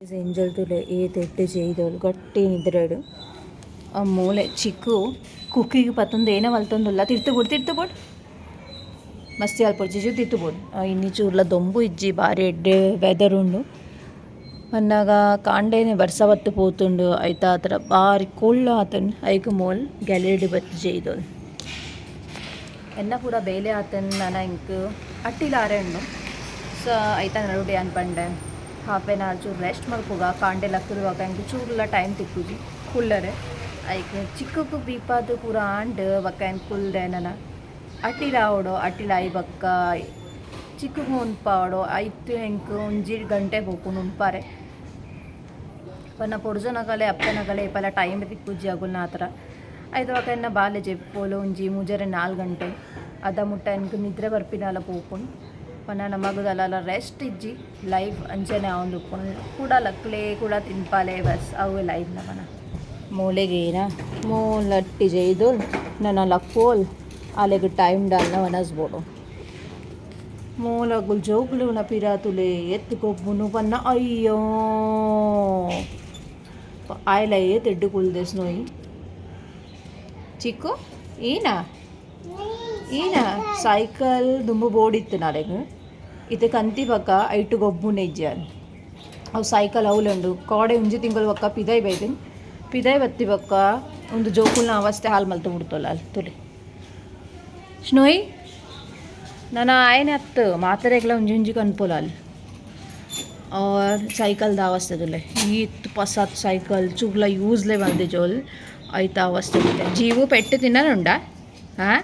angel ತುಲೆ ಏತೆಟ್ಟು ചെയ്തോಳು ಗಟ್ಟಿ ನಿದ್ರೆಡು ಆ ಮೂಲೆ ಚಿಕ್ಕು ಕುಕ್ಕಿಗೆ ಪತ್ತೊಂದು ಏನೋ ವಲ್ತೊಂದುಲ್ಲ ತಿರ್ತುಬೋಡು ಮಸ್ತಿ ಅಲ್ಪೊಡು ಜಿಜು ತಿರ್ತುಬೋಡು ಇನ್ನಿ ಚೂರ್ಲ ದೊಂಬು ಇಜ್ಜಿ ಬಾರಿ ಎಡ್ಡೆ ವೆದರ್ ಉಂಡು ಪನ್ನಾಗ ಕಾಂಡೇನೆ ಬರ್ಸ ಬತ್ತು ಪೋತುಂಡು ಐತ ಆತರ ಬಾರಿ ಕೋಲ್ಡ್ ಆತನ್ ಐಕ್ ಮೋಲ್ ಗ್ಯಾಲರಿ ಬತ್ತು ചെയ്തോಳು ಎನ್ನ ಪೂರ ಬೇಲೆ ಆತನ್ ನನ ಇಂಕ್ ಅಟ್ಟಿಲಾರೆ ಉಂಡು ಸೊ ಐತ ನಡುಡೆ ಅನ್ಪಂಡೆ ಹಾಫ್ ಆನ್ ಅವರ್ ಚೂರು ರೆಸ್ಟ್ ಮಾಡ್ಕೋಗ ಕಾಂಡೆ ಲಕ್ಕುರುವಾಗ ಇಂಕ ಚೂರ್ಲ ಟೈಮ್ ತಿಕ್ಕುಜಿ ಕುಲ್ಲರೆ ಐಕ್ ಚಿಕ್ಕಕ್ಕೆ ಬೀಪಾದು ಪೂರ ಆಂಡ್ ಬಕ್ಕ ಏನು ಕುಲ್ದೆ ನನ ಅಟ್ಟಿಲಾವಡೋ ಅಟ್ಟಿಲಾಯಿ ಬಕ್ಕ ಚಿಕ್ಕಗೆ ಉನ್ಪಾವಡೋ ಐತು ಎಂಕ್ ಒಂಜಿ ಗಂಟೆ ಬೋಪುನು ಉನ್ಪಾರೆ ಪನ್ನ ಪೊಡ್ಜನಗಲೆ ಅಪ್ಪನಗಲೆ ಇಪ್ಪಲ ಟೈಮ್ ತಿಕ್ಕುಜಿ ಆಗುಲ್ನ ಆ ಥರ ಐದು ಬಕ್ಕ ಎನ್ನ ಬಾಲೆ ಜೆಪ್ಪೋಲು ಒಂಜಿ ಮುಜರೆ 4 ಗಂಟೆ ಅದ ಮುಟ್ಟ ಎಂಕ್ ನಿದ್ರೆ ಬರ್ಪಿನಾಲ ಪೋಪುಂಡು ಪನ್ನ ನಮಗುದಲ್ಲ ರೆಸ್ಟ್ ಇಜ್ಜಿ ಲೈಫ್ ಅಂಚನೆ ಅವನು ಕೂಡ ಲಕ್ಲೆ ಕೂಡ ತಿನ್ಪಾಲೆ ಬಸ್ ಅವು ಲೈಫ್ ನಮನ ಮೂಲೆಗೇನ ಮೂಲಟ್ಟಿ ചെയ്തോಳು ನನ್ನ ಲಕ್ಕೋಲ್ ಆಲೆಗ್ ಟೈಮ್ ಡಾಲ್ನ ವನಸ್ಬೋಡು ಮೂಲಗುಲ್ ಜೋಗುಲು ನ ಪಿರಾತುಲೆ ಎತ್ತುಕೊಬ್ಬುನು ಪನ್ನ ಅಯ್ಯೋ ಆಯ್ಲಯ್ಯೇ ತೆಡ್ಡು ಕುಲ್ದೆಸ್ ನೋಯಿ ಚಿಕ್ಕು ಈನ ಸೈಕಲ್ ದುಂಬು ಬೋರ್ಡಿತ್ತು ನಾಳೆಗೆ ಇದು ಕಂತಿ ಬಕ್ಕ ಐಟು ಗೊಬ್ಬುನೆ ಇಜ್ಜಾನ್ ಅವು ಸೈಕಲ್ ಅವಲುಂಡು ಕೋಡೆ ಒಂಜಿ ತಿಂಗಳು ಬಕ್ಕ ಪಿದೈ ಬೈದಿನ್ ಪಿದೈ ಬತ್ತಿ ಬಕ್ಕ ಒಂದು ಜೋಕುಲ್ನ ಅವಸ್ಥೆ ಹಾಲು ಮಲ್ತು ಬಿಡ್ತೋಲ್ಲ ಅಲ್ಲಿ ತುಲೆ ಸ್ನೋಯ್ ನಾನು ಆಯ್ನೆ ಹತ್ತು ಮಾತ್ರೆಗ್ಲ ಒಂಜಿ ಕನ್ಪೋಲ ಅಲ್ಲಿ और साइकल ದ ಅವಸ್ಥೆ ತುಲೆ ಈತ್ ಪಸಾತ್ ಸೈಕಲ್ ಚುಗ್ಲ ಯೂಸ್ಲೇ ಬಂದೆ ಜೋಲ್ ಐತ ಅವಸ್ಥೆ ಜೀವು ಪೆಟ್ಟು ತಿನ್ನನುಂಡ ಹಾಂ